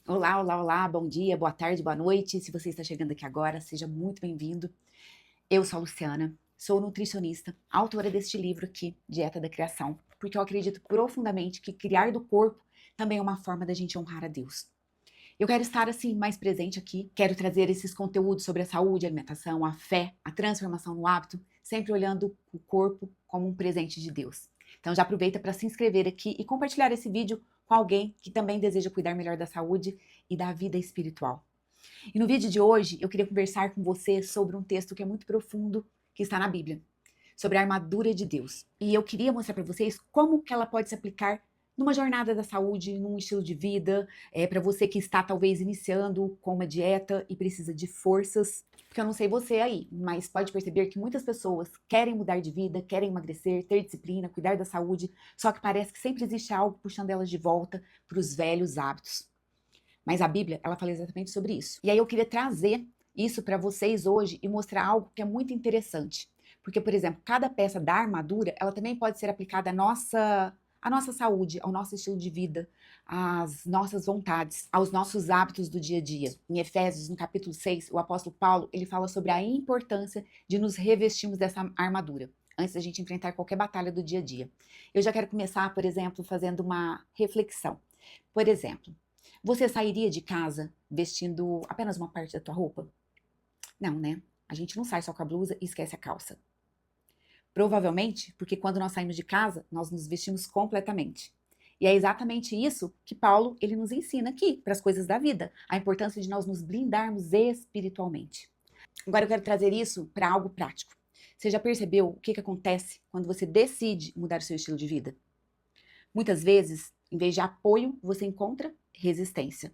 Olá, olá, olá, bom dia, boa tarde, boa noite. Se você está chegando aqui agora, seja muito bem-vindo. Eu sou a Luciana, sou nutricionista, autora deste livro aqui, Dieta da Criação, porque eu acredito profundamente que criar do corpo também é uma forma da gente honrar a Deus. Eu quero estar assim mais presente aqui, quero trazer esses conteúdos sobre a saúde, a alimentação, a fé, a transformação no hábito, sempre olhando o corpo como um presente de Deus. Então já aproveita para se inscrever aqui e compartilhar esse vídeo com alguém que também deseja cuidar melhor da saúde e da vida espiritual. E no vídeo de hoje eu queria conversar com você sobre um texto que é muito profundo, que está na Bíblia, sobre a armadura de Deus. E eu queria mostrar para vocês como que ela pode se aplicar numa jornada da saúde, num estilo de vida, para você que está talvez iniciando com uma dieta e precisa de forças. Porque eu não sei você aí, mas pode perceber que muitas pessoas querem mudar de vida, querem emagrecer, ter disciplina, cuidar da saúde, só que parece que sempre existe algo puxando elas de volta para os velhos hábitos. Mas a Bíblia, ela fala exatamente sobre isso. E aí eu queria trazer isso para vocês hoje e mostrar algo que é muito interessante. Porque, por exemplo, cada peça da armadura, ela também pode ser aplicada à nossa saúde, ao nosso estilo de vida, às nossas vontades, aos nossos hábitos do dia a dia. Em Efésios, no capítulo 6, o apóstolo Paulo, ele fala sobre a importância de nos revestirmos dessa armadura antes da gente enfrentar qualquer batalha do dia a dia. Eu já quero começar, por exemplo, fazendo uma reflexão. Por exemplo, você sairia de casa vestindo apenas uma parte da tua roupa? Não, né? A gente não sai só com a blusa e esquece a calça. Provavelmente porque quando nós saímos de casa, nós nos vestimos completamente. E é exatamente isso que Paulo ele nos ensina aqui para as coisas da vida, a importância de nós nos blindarmos espiritualmente. Agora eu quero trazer isso para algo prático. Você já percebeu o que acontece quando você decide mudar o seu estilo de vida? Muitas vezes, em vez de apoio, você encontra resistência.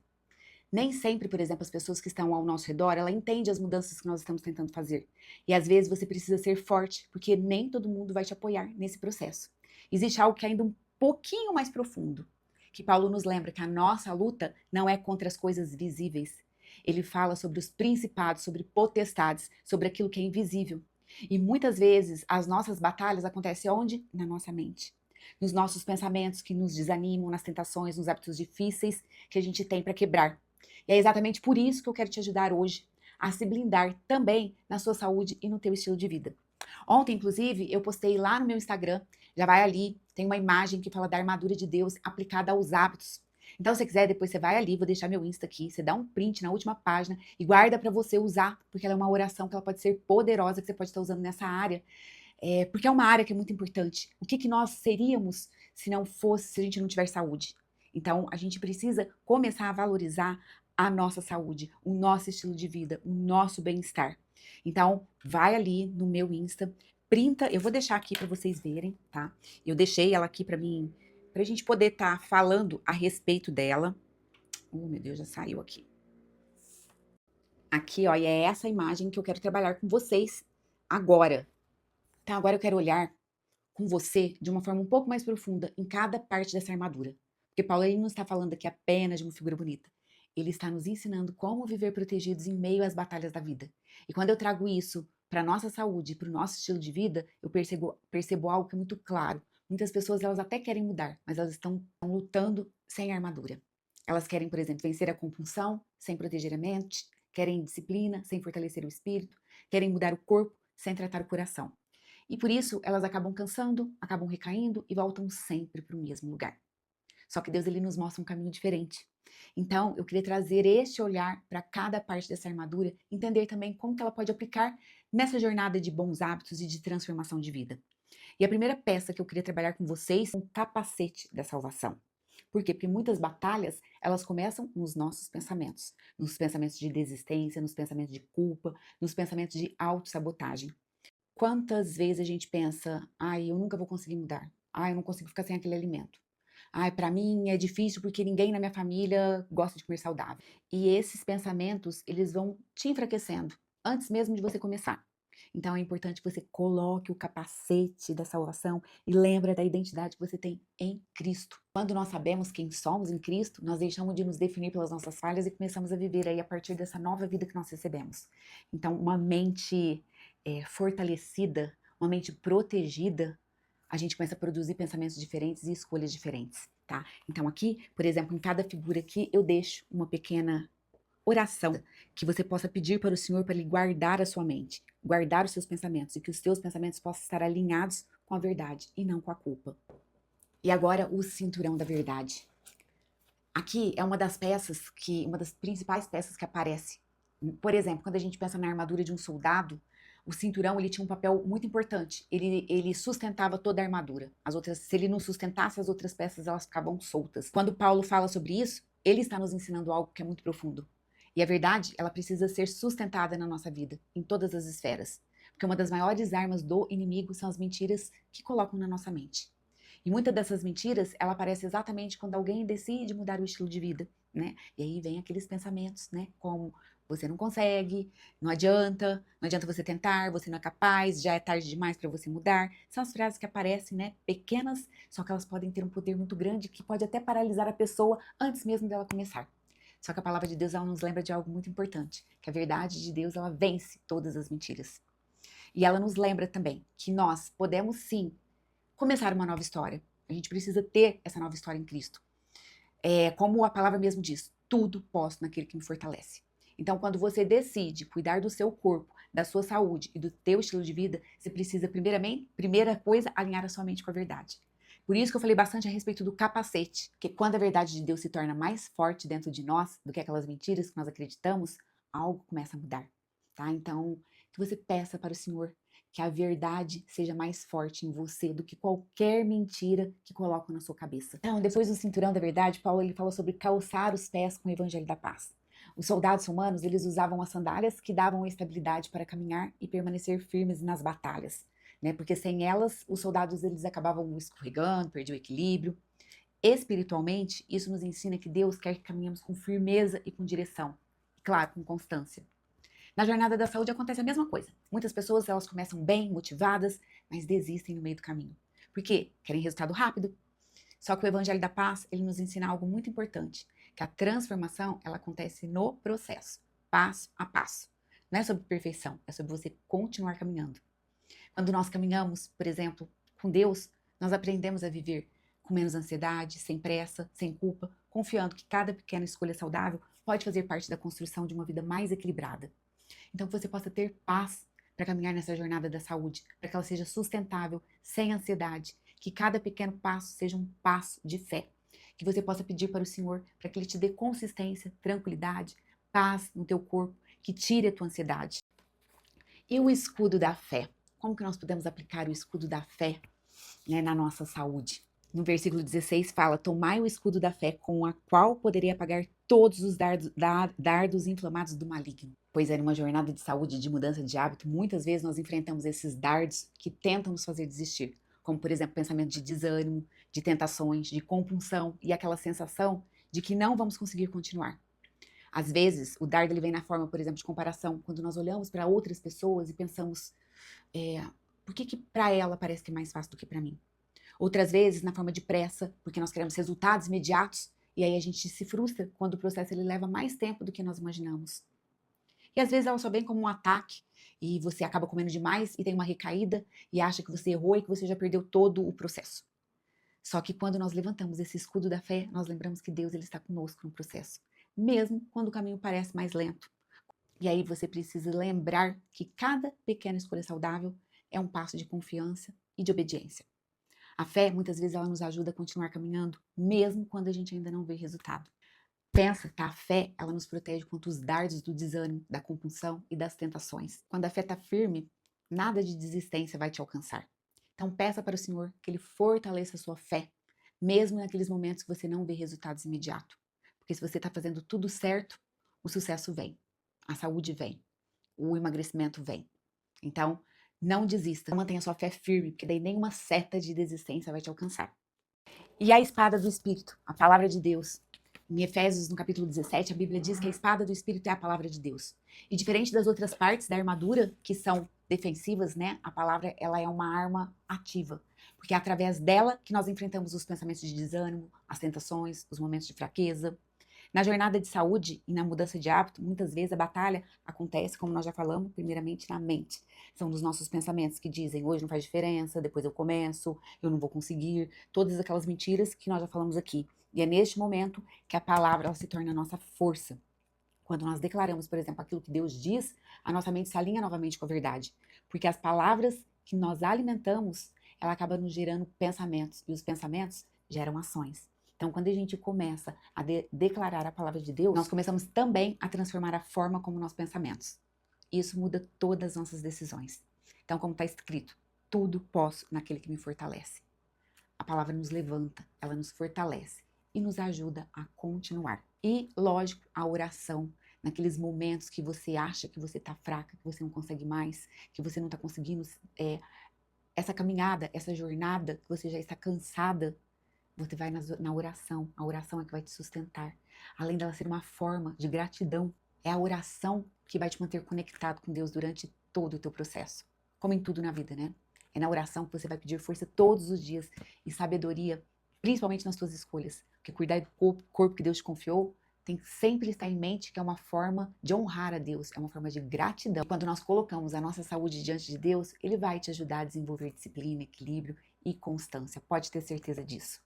Nem sempre, por exemplo, as pessoas que estão ao nosso redor, ela entende as mudanças que nós estamos tentando fazer. E às vezes você precisa ser forte, porque nem todo mundo vai te apoiar nesse processo. Existe algo que é ainda um pouquinho mais profundo, que Paulo nos lembra que a nossa luta não é contra as coisas visíveis. Ele fala sobre os principados, sobre potestades, sobre aquilo que é invisível. E muitas vezes as nossas batalhas acontecem onde? Na nossa mente. Nos nossos pensamentos que nos desanimam, nas tentações, nos hábitos difíceis que a gente tem para quebrar. E é exatamente por isso que eu quero te ajudar hoje a se blindar também na sua saúde e no teu estilo de vida. Ontem, inclusive, eu postei lá no meu Instagram, já vai ali, tem uma imagem que fala da armadura de Deus aplicada aos hábitos. Então, se você quiser, depois você vai ali, vou deixar meu Insta aqui, você dá um print na última página e guarda para você usar, porque ela é uma oração que ela pode ser poderosa, que você pode estar usando nessa área, porque é uma área que é muito importante. O que nós seríamos se não fosse, se a gente não tiver saúde? Então, a gente precisa começar a valorizar a nossa saúde, o nosso estilo de vida, o nosso bem-estar. Então, vai ali no meu Insta, printa, eu vou deixar aqui para vocês verem, tá? Eu deixei ela aqui para mim, pra gente poder estar falando a respeito dela. Oh, meu Deus, já saiu aqui. Aqui, ó, e é essa imagem que eu quero trabalhar com vocês agora. Então, agora eu quero olhar com você de uma forma um pouco mais profunda em cada parte dessa armadura. Porque Paulo ele não está falando aqui apenas de uma figura bonita. Ele está nos ensinando como viver protegidos em meio às batalhas da vida. E quando eu trago isso para a nossa saúde, para o nosso estilo de vida, eu percebo algo que é muito claro. Muitas pessoas elas até querem mudar, mas elas estão lutando sem armadura. Elas querem, por exemplo, vencer a compulsão sem proteger a mente, querem disciplina sem fortalecer o espírito, querem mudar o corpo sem tratar o coração. E por isso elas acabam cansando, acabam recaindo e voltam sempre para o mesmo lugar. Só que Deus ele nos mostra um caminho diferente. Então, eu queria trazer este olhar para cada parte dessa armadura, entender também como que ela pode aplicar nessa jornada de bons hábitos e de transformação de vida. E a primeira peça que eu queria trabalhar com vocês é um capacete da salvação. Por quê? Porque muitas batalhas, elas começam nos nossos pensamentos. Nos pensamentos de desistência, nos pensamentos de culpa, nos pensamentos de autossabotagem. Quantas vezes a gente pensa: "Ai, eu nunca vou conseguir mudar. Ai, eu não consigo ficar sem aquele alimento. Ai, para mim é difícil porque ninguém na minha família gosta de comer saudável". E esses pensamentos, eles vão te enfraquecendo antes mesmo de você começar. Então é importante que você coloque o capacete da salvação e lembra da identidade que você tem em Cristo. Quando nós sabemos quem somos em Cristo, nós deixamos de nos definir pelas nossas falhas e começamos a viver aí a partir dessa nova vida que nós recebemos. Então, uma mente fortalecida, uma mente protegida, a gente começa a produzir pensamentos diferentes e escolhas diferentes. tá? Então aqui, por exemplo, em cada figura aqui, eu deixo uma pequena oração que você possa pedir para o Senhor para Ele guardar a sua mente, guardar os seus pensamentos e que os teus pensamentos possam estar alinhados com a verdade e não com a culpa. E agora o cinturão da verdade. Aqui é uma das principais peças que aparece. Por exemplo, quando a gente pensa na armadura de um soldado, o cinturão ele tinha um papel muito importante. Ele sustentava toda a armadura. Se ele não sustentasse as outras peças, elas ficavam soltas. Quando Paulo fala sobre isso, ele está nos ensinando algo que é muito profundo. E a verdade, ela precisa ser sustentada na nossa vida, em todas as esferas. Porque uma das maiores armas do inimigo são as mentiras que colocam na nossa mente. E muitas dessas mentiras, ela aparece exatamente quando alguém decide mudar o estilo de vida, né? E aí vem aqueles pensamentos, né? Como você não consegue, não adianta você tentar, você não é capaz, já é tarde demais para você mudar. São as frases que aparecem, né? Pequenas, só que elas podem ter um poder muito grande que pode até paralisar a pessoa antes mesmo dela começar. Só que a palavra de Deus, ela nos lembra de algo muito importante, que a verdade de Deus, ela vence todas as mentiras. E ela nos lembra também que nós podemos sim começar uma nova história. A gente precisa ter essa nova história em Cristo. Como a palavra mesmo diz, tudo posso naquele que me fortalece. Então, quando você decide cuidar do seu corpo, da sua saúde e do teu estilo de vida, você precisa, primeira coisa, alinhar a sua mente com a verdade. Por isso que eu falei bastante a respeito do capacete, que quando a verdade de Deus se torna mais forte dentro de nós do que aquelas mentiras que nós acreditamos, algo começa a mudar, tá? Então, que você peça para o Senhor que a verdade seja mais forte em você do que qualquer mentira que colocam na sua cabeça. Então, depois do cinturão da verdade, Paulo ele fala sobre calçar os pés com o evangelho da paz. Os soldados romanos, eles usavam as sandálias que davam estabilidade para caminhar e permanecer firmes nas batalhas, né? Porque sem elas, os soldados eles acabavam escorregando, perdiam o equilíbrio. Espiritualmente, isso nos ensina que Deus quer que caminhemos com firmeza e com direção. E, claro, com constância. Na jornada da saúde acontece a mesma coisa. Muitas pessoas elas começam bem, motivadas, mas desistem no meio do caminho. Por quê? Querem resultado rápido. Só que o Evangelho da Paz, ele nos ensina algo muito importante, que a transformação, ela acontece no processo, passo a passo. Não é sobre perfeição, é sobre você continuar caminhando. Quando nós caminhamos, por exemplo, com Deus, nós aprendemos a viver com menos ansiedade, sem pressa, sem culpa, confiando que cada pequena escolha saudável pode fazer parte da construção de uma vida mais equilibrada. Então, que você possa ter paz para caminhar nessa jornada da saúde, para que ela seja sustentável, sem ansiedade, que cada pequeno passo seja um passo de fé, que você possa pedir para o Senhor para que Ele te dê consistência, tranquilidade, paz no teu corpo, que tire a tua ansiedade. E o escudo da fé? Como que nós podemos aplicar o escudo da fé, né, na nossa saúde? No versículo 16 fala, tomai o escudo da fé com a qual poderei apagar todos os dardos inflamados do maligno. Pois é, numa jornada de saúde e de mudança de hábito, muitas vezes nós enfrentamos esses dardos que tentam nos fazer desistir. Como, por exemplo, pensamento de desânimo, de tentações, de compulsão e aquela sensação de que não vamos conseguir continuar. Às vezes, o dardo ele vem na forma, por exemplo, de comparação, quando nós olhamos para outras pessoas e pensamos, por que para ela parece que é mais fácil do que para mim? Outras vezes na forma de pressa, porque nós queremos resultados imediatos e aí a gente se frustra quando o processo ele leva mais tempo do que nós imaginamos. E às vezes ela só vem como um ataque e você acaba comendo demais e tem uma recaída e acha que você errou e que você já perdeu todo o processo. Só que quando nós levantamos esse escudo da fé, nós lembramos que Deus ele está conosco no processo, mesmo quando o caminho parece mais lento. E aí você precisa lembrar que cada pequena escolha saudável é um passo de confiança e de obediência. A fé, muitas vezes, ela nos ajuda a continuar caminhando, mesmo quando a gente ainda não vê resultado. Pensa que a fé, ela nos protege contra os dardos do desânimo, da compulsão e das tentações. Quando a fé está firme, nada de desistência vai te alcançar. Então peça para o Senhor que Ele fortaleça a sua fé, mesmo naqueles momentos que você não vê resultados imediatos. Porque se você está fazendo tudo certo, o sucesso vem, a saúde vem, o emagrecimento vem. Então, não desista, mantenha sua fé firme, porque daí nenhuma seta de desistência vai te alcançar. E a espada do Espírito, a palavra de Deus. Em Efésios, no capítulo 17, a Bíblia diz que a espada do Espírito é a palavra de Deus. E diferente das outras partes da armadura, que são defensivas, né? A palavra, ela é uma arma ativa. Porque é através dela que nós enfrentamos os pensamentos de desânimo, as tentações, os momentos de fraqueza. Na jornada de saúde e na mudança de hábito, muitas vezes a batalha acontece, como nós já falamos, primeiramente na mente. São dos nossos pensamentos que dizem, hoje não faz diferença, depois eu começo, eu não vou conseguir, todas aquelas mentiras que nós já falamos aqui. E é neste momento que a palavra ela se torna a nossa força. Quando nós declaramos, por exemplo, aquilo que Deus diz, a nossa mente se alinha novamente com a verdade. Porque as palavras que nós alimentamos, ela acaba nos gerando pensamentos. E os pensamentos geram ações. Então, quando a gente começa a declarar a palavra de Deus, nós começamos também a transformar a forma como nós pensamentos. Isso muda todas as nossas decisões. Então, como está escrito, tudo posso naquele que me fortalece. A palavra nos levanta, ela nos fortalece e nos ajuda a continuar. E, lógico, a oração, naqueles momentos que você acha que você está fraca, que você não consegue mais, que você não está conseguindo essa caminhada, essa jornada, que você já está cansada, você vai na oração. A oração é que vai te sustentar. Além dela ser uma forma de gratidão, é a oração que vai te manter conectado com Deus durante todo o teu processo. Como em tudo na vida, né? É na oração que você vai pedir força todos os dias e sabedoria, principalmente nas suas escolhas. Porque cuidar do corpo que Deus te confiou tem que sempre estar em mente que é uma forma de honrar a Deus, é uma forma de gratidão. Quando nós colocamos a nossa saúde diante de Deus, Ele vai te ajudar a desenvolver disciplina, equilíbrio e constância. Pode ter certeza disso.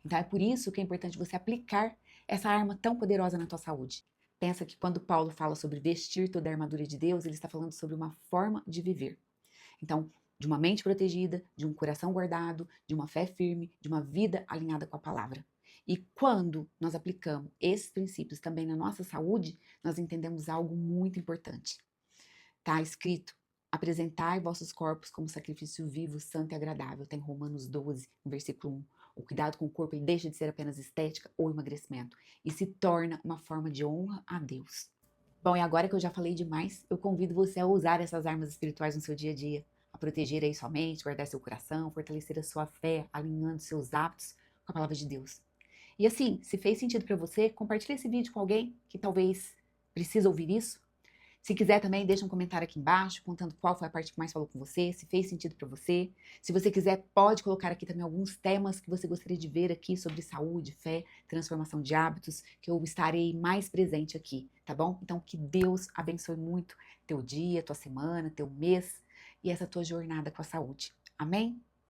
Então é por isso que é importante você aplicar essa arma tão poderosa na tua saúde. Pensa que quando Paulo fala sobre vestir toda a armadura de Deus, ele está falando sobre uma forma de viver. Então, de uma mente protegida, de um coração guardado, de uma fé firme, de uma vida alinhada com a palavra. E quando nós aplicamos esses princípios também na nossa saúde, nós entendemos algo muito importante. Está escrito, apresentai vossos corpos como sacrifício vivo, santo e agradável. Tem Romanos 12, versículo 1. O cuidado com o corpo ele deixa de ser apenas estética ou emagrecimento e se torna uma forma de honra a Deus. Bom, e agora que eu já falei demais, eu convido você a usar essas armas espirituais no seu dia a dia, a proteger aí sua mente, guardar seu coração, fortalecer a sua fé, alinhando seus hábitos com a palavra de Deus. E assim, se fez sentido para você, compartilhe esse vídeo com alguém que talvez precisa ouvir isso. Se quiser também, deixa um comentário aqui embaixo, contando qual foi a parte que mais falou com você, se fez sentido para você. Se você quiser, pode colocar aqui também alguns temas que você gostaria de ver aqui sobre saúde, fé, transformação de hábitos, que eu estarei mais presente aqui, tá bom? Então, que Deus abençoe muito teu dia, tua semana, teu mês e essa tua jornada com a saúde. Amém?